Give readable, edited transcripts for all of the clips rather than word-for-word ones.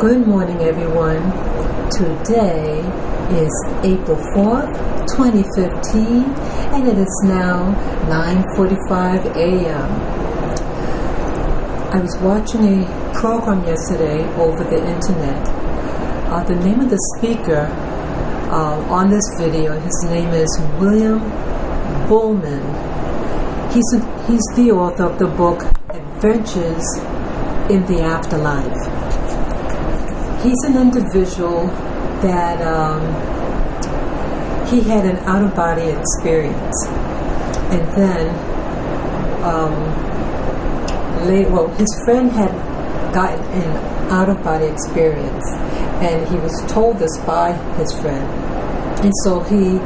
Good morning, everyone. Today is April 4th, 2015, and it is now 9:45 a.m. I was watching a program yesterday over the internet. The name of the speaker on this video, his name is Willaim Buhlman. He's the author of the book Adventures in the Afterlife. He's an individual that he had an out-of-body experience, and then his friend had gotten an out-of-body experience, and he was told this by his friend, and so he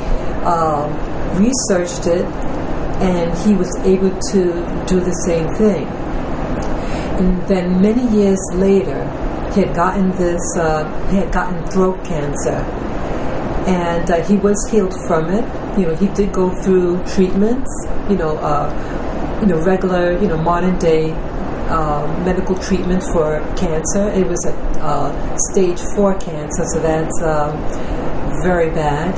researched it, and he was able to do the same thing. And then many years later, he had gotten throat cancer, and he was healed from it. He did go through treatments, regular, modern day medical treatment for cancer. It was a stage 4 cancer, so that's very bad.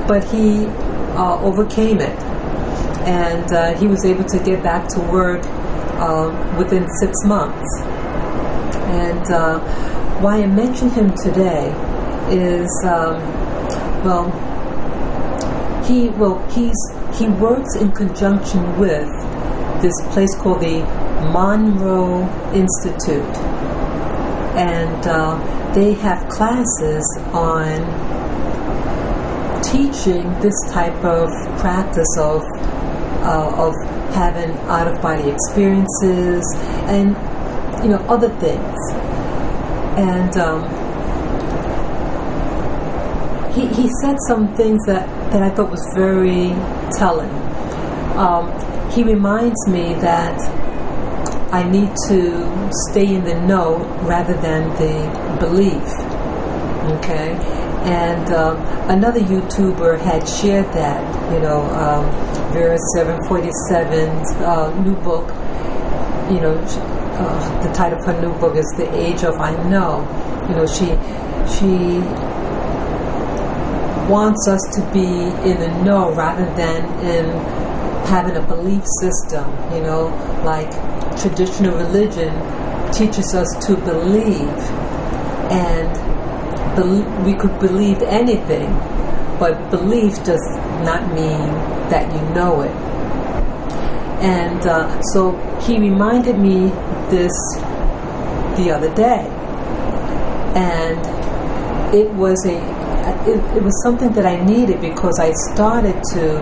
But he overcame it, and he was able to get back to work within 6 months. And why I mention him today is, he works in conjunction with this place called the Monroe Institute, and they have classes on teaching this type of practice of having out-of-body experiences and other things. And he said some things that I thought was very telling. He reminds me that I need to stay in the know rather than the belief. Okay? And another YouTuber had shared that, Vera 747's new book, the title of her new book is The Age of I Know. She wants us to be in the know rather than in having a belief system, like traditional religion teaches us to believe, and we could believe anything, but belief does not mean that you know it. And so he reminded me this the other day, and it was something that I needed, because I started to,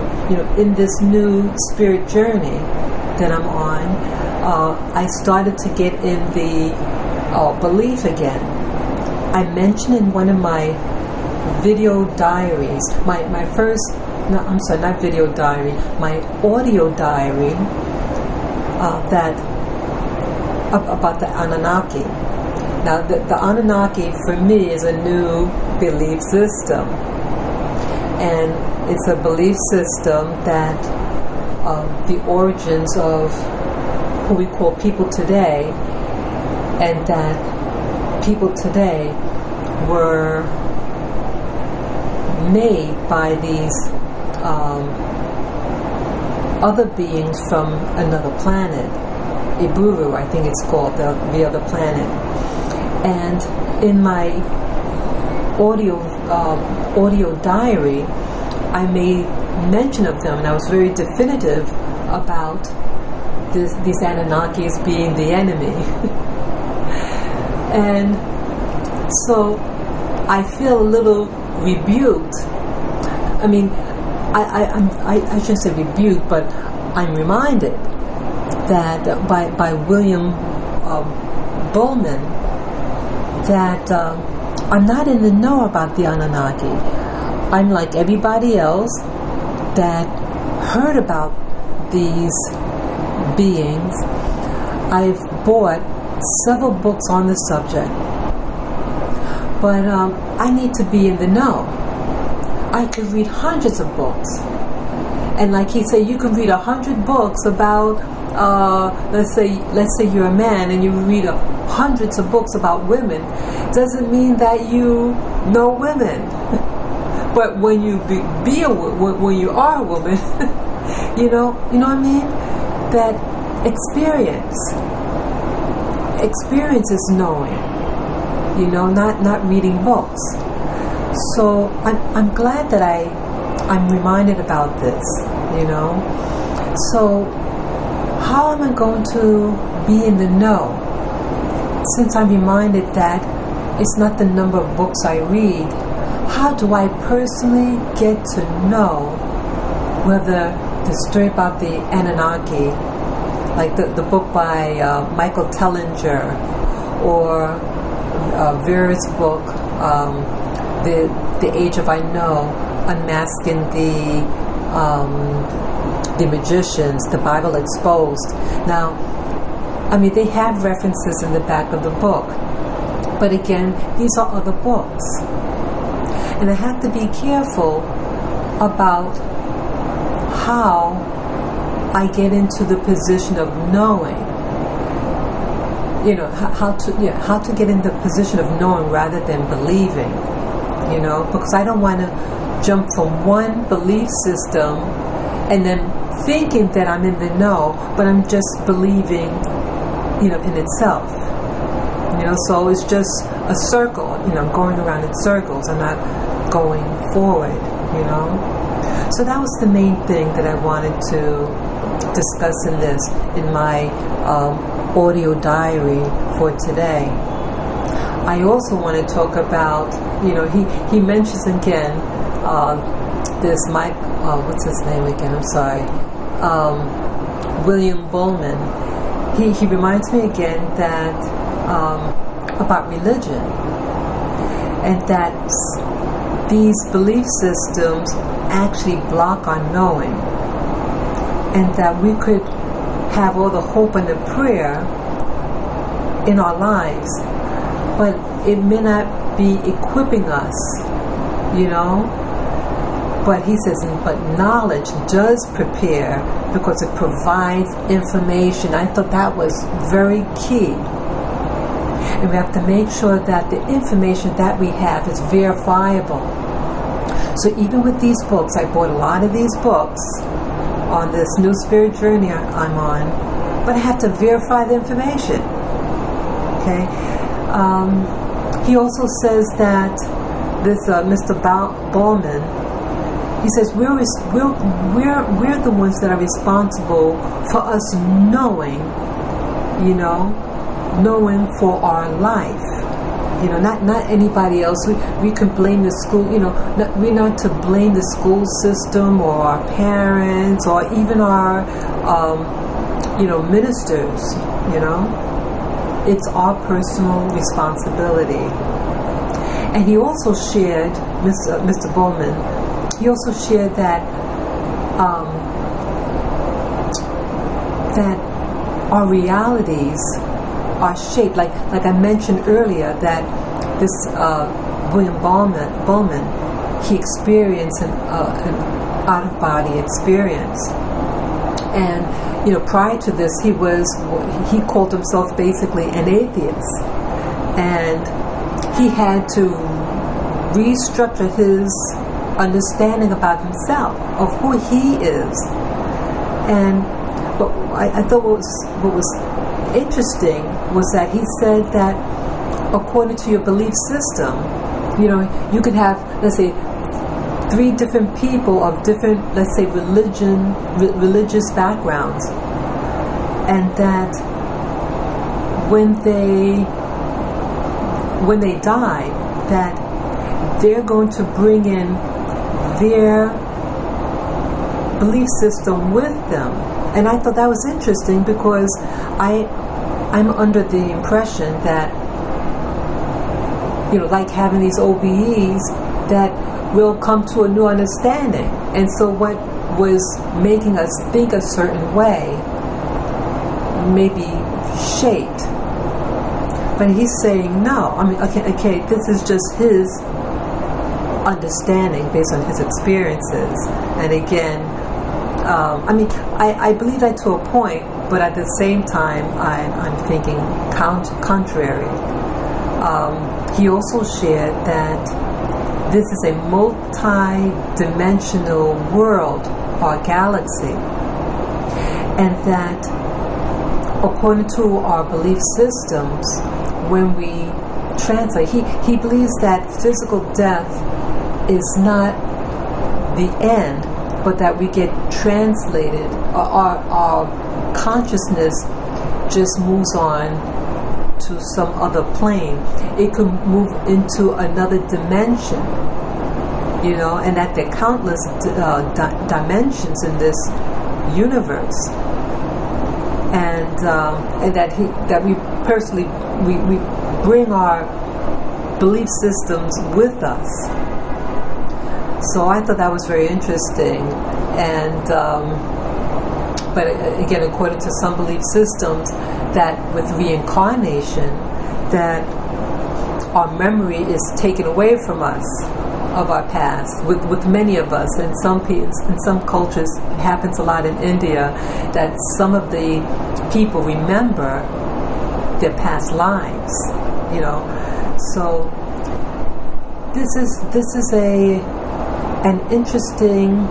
in this new spirit journey that I'm on, I started to get in the belief again. I mentioned in one of my video diaries, my audio diary, that about the Anunnaki. Now, the Anunnaki for me is a new belief system, and it's a belief system that the origins of who we call people today, and that people today were made by these other beings from another planet. Iburu, I think it's called, the other planet. And in my audio diary, I made mention of them, and I was very definitive about these Anunnakis being the enemy. And so I feel a little rebuked. I mean, I shouldn't say rebuked, but I'm reminded that by Willaim Buhlman, that I'm not in the know about the Anunnaki. I'm like everybody else that heard about these beings. I've bought several books on the subject, but I need to be in the know. I could read hundreds of books, And like he said, you can read 100 books about, let's say you're a man and you read hundreds of books about women. Doesn't mean that you know women. But when you when you are a woman, you know what I mean? That experience is knowing. You know, not reading books. So I'm glad that I'm reminded about this, you know. So how am I going to be in the know? Since I'm reminded that it's not the number of books I read, how do I personally get to know whether the story about the Anunnaki, like the book by Michael Tellinger, or Vera's book, the Age of I Know, unmasking the magicians, the Bible exposed. Now, I mean, they have references in the back of the book, but again, these are other books, and I have to be careful about how I get into the position of knowing. You know, how to get in the position of knowing rather than believing. You know, because I don't want to jump from one belief system and then thinking that I'm in the know, but I'm just believing, you know, in itself. You know, so it's just a circle. You know, I'm going around in circles. I'm not going forward. You know, so that was the main thing that I wanted to discuss in my audio diary for today. I also want to talk about, you know, he mentions again this Mike, what's his name again? I'm sorry, Willaim Buhlman. He reminds me again that about religion, and that these belief systems actually block our knowing, and that we could have all the hope and the prayer in our lives, but it may not be equipping us, you know. But he says, but knowledge does prepare because it provides information. I thought that was very key. And we have to make sure that the information that we have is verifiable. So even with these books, I bought a lot of these books on this new spirit journey I'm on, but I have to verify the information. Okay. He also says that this Mr. Buhlman, he says we're the ones that are responsible for us knowing, you know, knowing for our life. You know, not anybody else. We can blame the school. You know, we're not to blame the school system or our parents or even our, you know, ministers. You know, it's our personal responsibility. And he also shared, Mr. Buhlman, he also shared that that our realities are shaped, like I mentioned earlier, that this Willaim Buhlman, he experienced an out-of-body experience, and you know, prior to this, he called himself basically an atheist, and he had to restructure his understanding about himself, of who he is. And but I thought what was interesting was that he said that according to your belief system, you know, you could have, let's say, 3 different people of different, let's say, religious backgrounds, and that when they die, that they're going to bring in their belief system with them. And I thought that was interesting, because I'm under the impression that, you know, like having these OBEs, that we'll come to a new understanding. And so what was making us think a certain way may be shaped. But he's saying no. I mean, okay, this is just his understanding based on his experiences. And again, I believe that to a point, but at the same time, I'm thinking contrary. He also shared that this is a multi-dimensional world or galaxy, and that according to our belief systems, when we translate, he believes that physical death is not the end, but that we get translated, our consciousness just moves on to some other plane. It could move into another dimension, and that there are countless dimensions in this universe, and that we personally we bring our belief systems with us. So I thought that was very interesting, and but again, according to some belief systems, that with reincarnation, that our memory is taken away from us of our past. With many of us, in some cultures, it happens a lot in India, that some of the people remember their past lives. So this is an interesting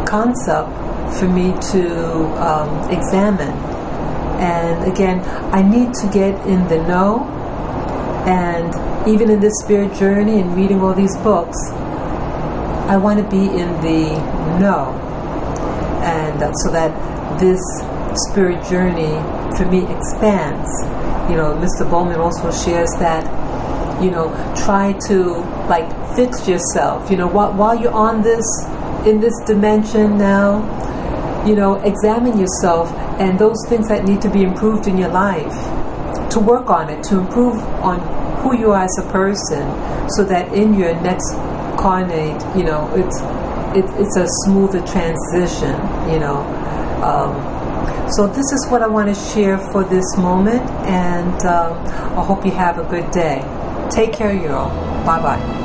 concept for me to examine. And again, I need to get in the know, and even in this spirit journey and reading all these books, I want to be in the know, and so that this spirit journey for me expands. Mr. Buhlman also shares that, try to fix yourself. While you're on in this dimension now, examine yourself and those things that need to be improved in your life, to work on it, to improve on who you are as a person, so that in your next incarnate, it's a smoother transition. So this is what I want to share for this moment, and I hope you have a good day. Take care of you all. Bye-bye.